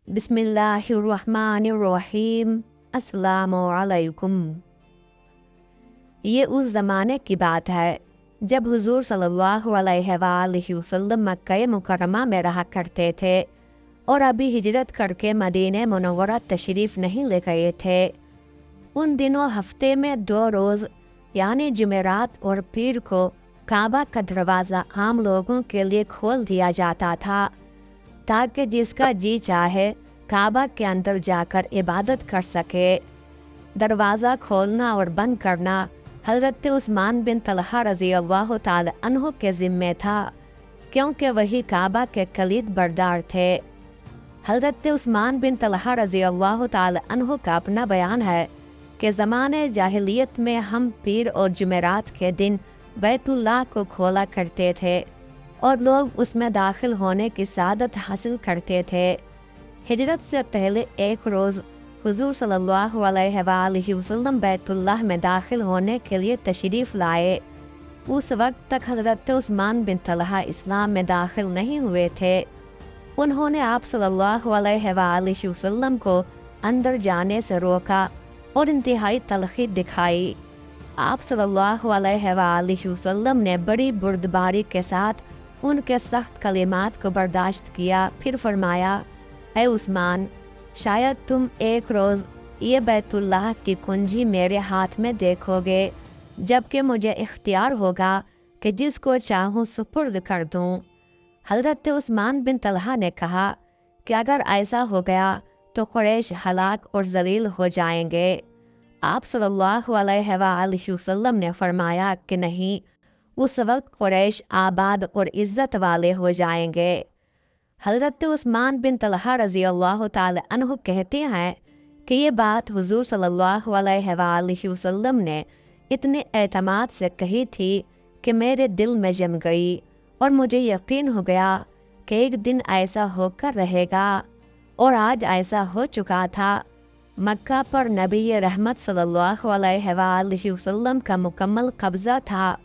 बिस्मिल्लाहिर्रहमानिर्रहीम। अस्सलामु अलैकुम। ये उस ज़माने की बात है जब हुजूर सल्लल्लाहु अलैहि वसल्लम मक्का मुकर्रमा में रहा करते थे और अभी हिजरत करके मदीने मुनव्वरा तशरीफ़ नहीं ले गए थे। उन दिनों हफ्ते में 2 रोज़ यानी जुमेरात और पीर को काबा का दरवाज़ा आम लोगों के लिए खोल दिया जाता था ताकि जिसका जी चाहे काबा के अंदर जाकर इबादत कर सके। दरवाज़ा खोलना और बंद करना हज़रत उस्मान बिन तलहा रज़ी अल्लाह ताला अन्हु के ज़िम्मे था, क्योंकि वही काबा के कलीद बरदार थे। हज़रत उस्मान बिन तलहा रज़ी अल्लाह ताला अन्हु का अपना बयान है कि ज़माने जाहिलियत में हम पीर और जुमेरात के दिन बैतुल्लाह को खोला करते थे और लोग उसमें दाखिल होने की सादत हासिल करते थे। हिजरत से पहले एक रोज़ हुजूर सल्लल्लाहु अलैहि वसल्लम बैतुल्लाह में दाखिल होने के लिए तशरीफ़ लाए। उस वक्त तक हज़रत उस्मान बिन तलहा इस्लाम में दाखिल नहीं हुए थे। उन्होंने आप सल्लल्लाहु अलैहि वसल्लम को अंदर जाने से रोका और इंतहाई तलखी दिखाई। आप सल्लल्लाहु अलैहि वसल्लम ने बड़ी बुर्दबारी के साथ उनके सख्त कलिमात को बर्दाश्त किया। फिर फरमाया, ऐ उस्मान, शायद तुम एक रोज़ ये बैतुल्लाह की कुंजी मेरे हाथ में देखोगे, जबकि मुझे इख्तियार होगा कि जिसको चाहूँ सुपुर्द कर दूँ। हज़रत उस्मान बिन तलहा ने कहा कि अगर ऐसा हो गया तो कुरैश हलाक और जलील हो जाएंगे। आप सल्लल्लाहु अलैहि वसल्लम ने फरमाया कि नहीं, उस वक्त कुरैश आबाद और इज़्ज़त वाले हो जाएंगे। हज़रत उस्मान बिन तलहा रज़ी अल्लाह ताला अन्हु कहते हैं कि ये बात हुजूर सल्लल्लाहु अलैहि वसल्लम ने इतने एतमाद से कही थी कि मेरे दिल में जम गई और मुझे यकीन हो गया कि एक दिन ऐसा होकर रहेगा, और आज ऐसा हो चुका था। मक्का पर नबी रहमत सल्लल्लाहु अलैहि वसल्लम का मुकम्मल कब्ज़ा था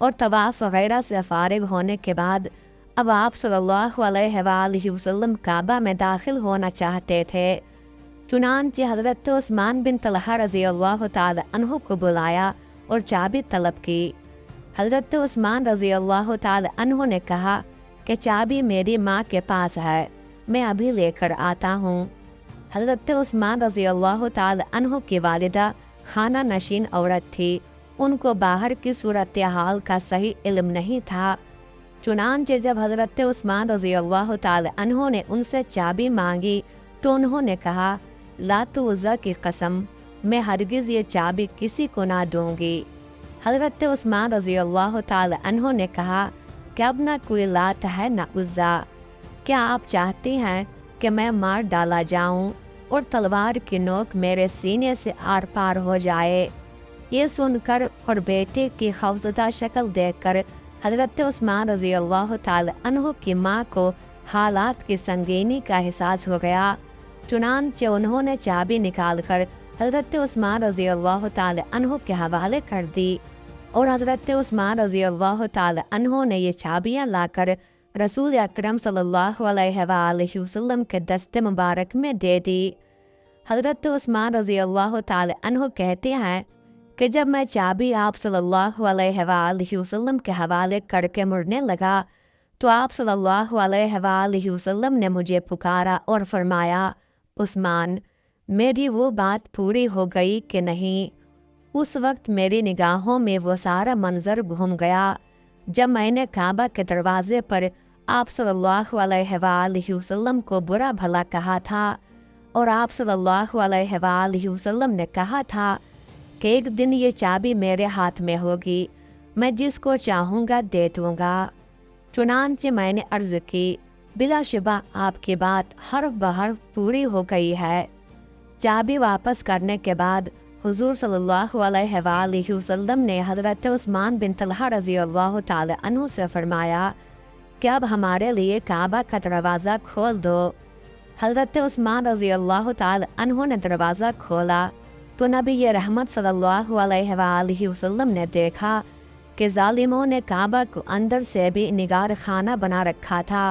और तवाफ़ वगैरह से फ़ारिग होने के बाद अब आप सल्लल्लाहु अलैहि वसल्लम काबा में दाखिल होना चाहते थे। चुनांचे हज़रत उस्मान बिन तलहा रज़ी अल्लाह ताला अन्हु को बुलाया और चाबी तलब की। हज़रत उस्मान रज़ी अल्लाह ताला अन्हु ने कहा कि चाबी मेरी माँ के पास है, मैं अभी लेकर आता हूँ। हज़रत उस्मान रज़ी अल्लाह ताला अन्हु की वालिदा खाना नशीन औरत थी, उनको बाहर की सूरत हाल का सही इल्म नहीं था। चुनांचे जब हज़रत उस्मान रज़ी अल्लाह ताला अन्हु ने उनसे चाबी मांगी तो उन्होंने कहा, लात उज़्ज़ा की कसम, मैं हरगिज़ ये चाबी किसी को ना दूंगी। हज़रत उस्मान रज़ी अल्लाह ताला अन्हु ने कहा कि अब ना कोई लात है ना उज़्ज़ा, क्या आप चाहती हैं कि मैं मार डाला जाऊं और तलवार की नोक मेरे सीने से आर पार हो जाए। ये सुनकर और बेटे की खौफज़दा शक्ल देखकर हज़रत उस्मान रज़ी अल्लाह ताला अन्हु की माँ को हालात की संगीनी का एहसास हो गया। चुनांचे उन्होंने चाबी निकालकर हज़रत उस्मान रज़ी अल्लाह ताला अन्हु के हवाले कर दी और हज़रत उस्मान रज़ी अल्लाह ताला अन्हु ने ये चाबियाँ लाकर रसूल अकरम सल्लल्लाहु अलैहि वसल्लम के दस्ते मुबारक में दे दी। हज़रत उस्मान रज़ी अल्लाह ताला अन्हु कहते हैं कि जब मैं चाबी आप सल्लल्लाहु अलैहि वसल्लम के हवाले करके मुड़ने लगा तो आप सल्लल्लाहु अलैहि वसल्लम ने मुझे पुकारा और फरमाया, उस्मान, मेरी वो बात पूरी हो गई कि नहीं। उस वक्त मेरी निगाहों में वो सारा मंजर घूम गया जब मैंने काबा के दरवाज़े पर आप सल्लल्लाहु अलैहि वसल्लम को बुरा भला कहा था और आप सल्लल्लाहु अलैहि वसल्लम ने कहा था कि एक दिन ये चाबी मेरे हाथ में होगी, मैं जिसको चाहूँगा दे दूँगा। चुनांचे मैंने अर्ज़ की, बिलाशुबा आपकी बात हर्फ बहर्फ पूरी हो गई है। चाबी वापस करने के बाद हुजूर सल्लल्लाहु अलैहि वसल्लम ने हज़रत उस्मान बिन तलहा रज़ी अल्लाह ताला अन्हु से फरमाया कि अब हमारे लिए काबा का दरवाज़ा खोल दो। हज़रत उस्मान रज़ी अल्लाह ताला अन्हु ने दरवाज़ा खोला तो नबी रहमत सल्लल्लाहु अलैहि वसल्लम ने देखा कि जालिमों ने काबा को अंदर से भी निगार खाना बना रखा था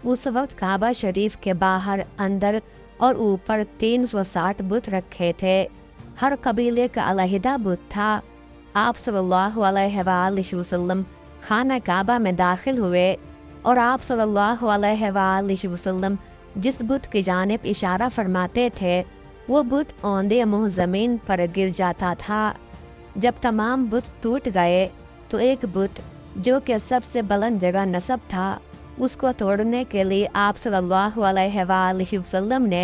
उस वक्त काबा शरीफ के बाहर, अंदर और ऊपर 360 बुत रखे थे। हर कबीले का अलहदा बुत था। आप सल्लल्लाहु अलैहि वसल्लम खाना काबा में दाखिल हुए और आप सल्लल्लाहु अलैहि वसल्लम जिस बुत की जानिब इशारा फरमाते थे वो बुत औंधे मुँह ज़मीन पर गिर जाता था। जब तमाम बुत टूट गए तो एक बुत जो कि सबसे बुलंद जगह नस्ब था, उसको तोड़ने के लिए आप सल्लल्लाहु अलैहि वसल्लम ने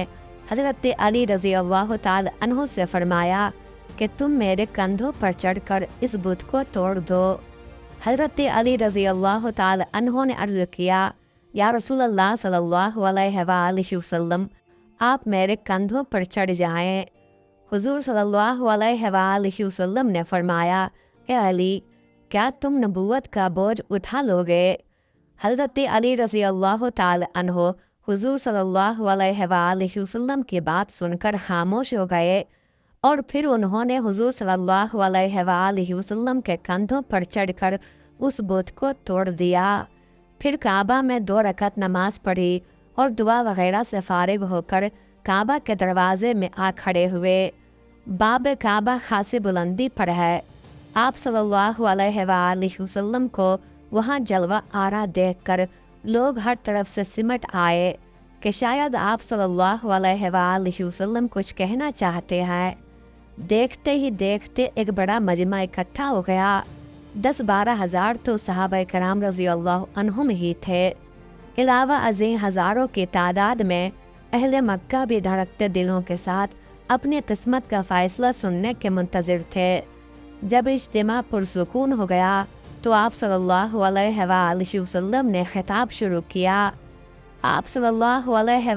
हज़रत अली रज़ी अल्लाह ताला अन्हु से फरमाया कि तुम मेरे कंधों पर चढ़कर इस बुत को तोड़ दो। हज़रत अली रज़ी अल्लाह ताला अन्हु ने अर्ज़ किया, या रसूलल्लाह सल्लल्लाहु अलैहि वसल्लम, आप मेरे कंधों पर चढ़ जाएं। हुज़ूर सल्लल्लाहु अलैहि वसल्लम ने फरमाया, ए अली, क्या तुम नबूवत का बोझ उठा लोगे? हज़रत अली रज़ी अल्लाह ताला अन्हु हुज़ूर सल्लल्लाहु अलैहि वसल्लम की बात सुनकर खामोश हो गए और फिर उन्होंने हुज़ूर सल्लल्लाहु अलैहि वसल्लम के कंधों पर चढ़कर उस बुत को तोड़ दिया। फिर काबा में 2 रकअत नमाज पढ़ी और दुआ वगैरह से फारिग होकर काबा के दरवाजे में आ खड़े हुए। बाब काबा खासी बुलंदी पर है। आप सल्लल्लाहु अलैहि वसल्लम को वहाँ जलवा आरा देखकर लोग हर तरफ से सिमट आए कि शायद आप सल्लल्लाहु अलैहि वसल्लम कुछ कहना चाहते हैं। देखते ही देखते एक बड़ा मजमा इकट्ठा हो गया। 10-12 हज़ार तो सहाबा कराम रज़ी अल्लाह अन्हुम ही थे। अलावा अज़ीं हज़ारों की तादाद में अहले मक्का भी धड़कते दिलों के साथ अपनी किस्मत का फ़ैसला सुनने के मुंतज़िर थे। जब इज्तिमा पुरसुकून हो गया तो आप सल्लल्लाहु अलैहि वसल्लम ने खिताब शुरू किया। आप सल्लल्लाहु अलैहि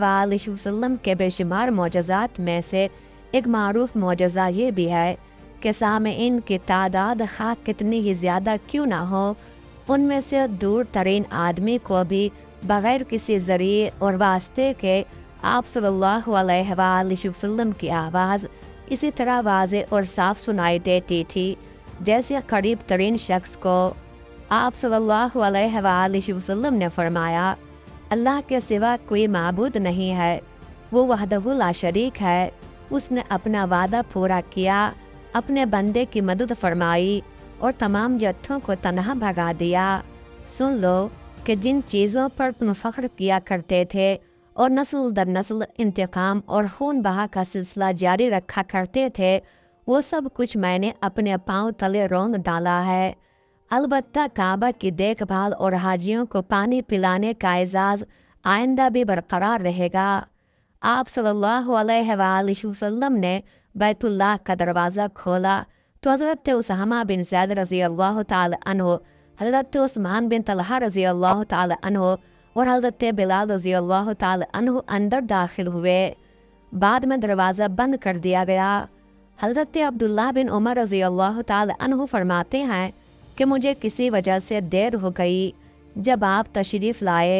वसल्लम के बेशुमार मौजज़ात में से एक मारूफ मौजज़ा ये भी है कि सामईन की तादाद खा कितनी ही ज़्यादा क्यों ना हो, उनमें से दूर तरीन आदमी को भी बग़ैर किसी ज़रिए और वास्ते के आप सल्लल्लाहु अलैहि वसल्लम की आवाज़ इसी तरह वाज़े और साफ सुनाई देती थी जैसे करीब तरीन शख्स को। आप सल्लल्लाहु अलैहि वसल्लम ने फरमाया, अल्लाह के सिवा कोई माबूद नहीं है, वो वहदहु ला शरीक है। उसने अपना वादा पूरा किया, अपने बंदे की मदद फरमाई और तमाम जत्थों को तनहा भगा दिया। सुन लो कि जिन चीज़ों पर तुम फ़ख्र किया करते थे और नस्ल दर नस्ल इंतकाम और खून बहा का सिलसिला जारी रखा करते थे, वो सब कुछ मैंने अपने पाँव तले रौंद डाला है। अलबत्ता काबा की देखभाल और हाजियों को पानी पिलाने का एजाज़ आइंदा भी बरकरार रहेगा। आप सल्लल्लाहु अलैहि वसल्लम ने बैतुल्लाह का दरवाज़ा खोला तो हज़रत उसामा बिन ज़ैद रज़ी अल्लाह ताला अन्हु, हज़रत उस्मान बिन तलहा रज़ी अल्लाह ताला अन्हु और हज़रत बिलाल रज़ी अल्लाह ताला अन्हु अंदर दाखिल हुए। बाद में दरवाज़ा बंद कर दिया गया। हज़रत अब्दुल्लाह बिन उमर रज़ी अल्लाह ताला अन्हु फरमाते हैं कि मुझे किसी वजह से देर हो गई। जब आप तशरीफ़ लाए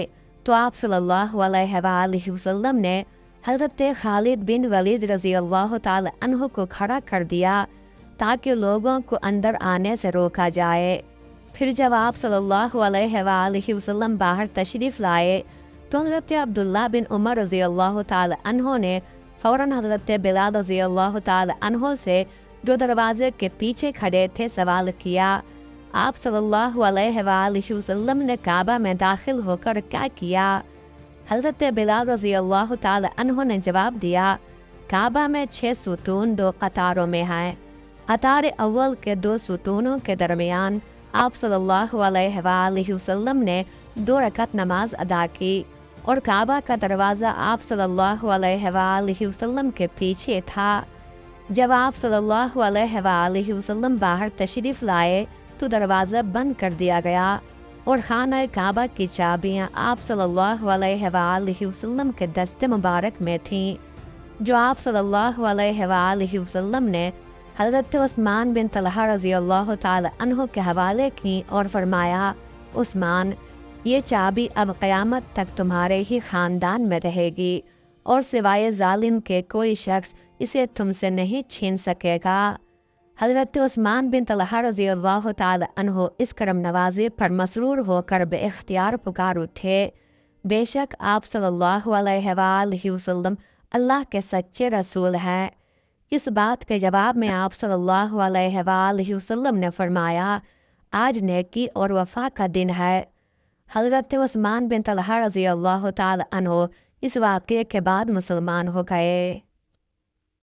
तो आप सल्लल्लाहु अलैहि वसल्लम ने हज़रत खालिद बिन वलीद रज़ी अल्लाह ताला अन्हु को खड़ा कर दिया ताकि लोगों को अंदर आने से रोका जाए। फिर जब आप सल्लल्लाहु अलैहि वसल्लम बाहर तशरीफ़ लाए तो हज़रत अब्दुल्ला बिन उमर रज़ी अल्लाह ताला अन्हु ने फ़ौरन हज़रत बिलाल रज़ी अल्लाह ताला अन्हु से, जो दरवाज़े के पीछे खड़े थे, सवाल किया, आप सल्लल्लाहु अलैहि वसल्लम ने काबा में दाखिल होकर क्या किया? हज़रत बिलाल रज़ी अल्लाह ताला अन्हु ने जवाब दिया, काबा में 6 सुतून 2 कतारों में हैं। कतार अव्वल के 2 सुतूनों के दरमियान आप सल्लल्लाहु अलैहि वसल्लम ने 2 रकअत नमाज अदा की और काबा का दरवाज़ा आप सल्लल्लाहु अलैहि वसल्लम के पीछे था। जब आप सल्लल्लाहु अलैहि वसल्लम बाहर तशरीफ़ लाए तो दरवाज़ा बंद कर दिया गया और खाना काबा की चाबियाँ आप सल्लल्लाहु अलैहि वसल्लम के दस्ते मुबारक में थीं, जो आप सल्लल्लाहु अलैहि वसल्लम ने हज़रत उस्मान बिन तलहा रज़ी अल्लाह ताला अन्हु के हवाले की और फरमाया, उस्मान, ये चाबी अब क़यामत तक तुम्हारे ही ख़ानदान में रहेगी और सिवाय जालिम के कोई शख्स इसे तुमसे नहीं छीन सकेगा। हज़रत उस्मान बिन तलहा रज़ी अल्लाह ताला अन्हु इस करम नवाज़ी पर मसरूर होकर बेइख्तियार पुकार उठे, بے شک آپ صلی اللہ علیہ وآلہ وسلم اللہ کے سچے رسول ہیں۔ اس بات کے جواب میں آپ صلی اللہ علیہ وآلہ وسلم نے فرمایا، آج نیکی اور وفا کا دن ہے۔ حضرت عثمان بن طلحہ رضی اللہ تعالی عنہ اس واقعے کے بعد مسلمان ہو گئے۔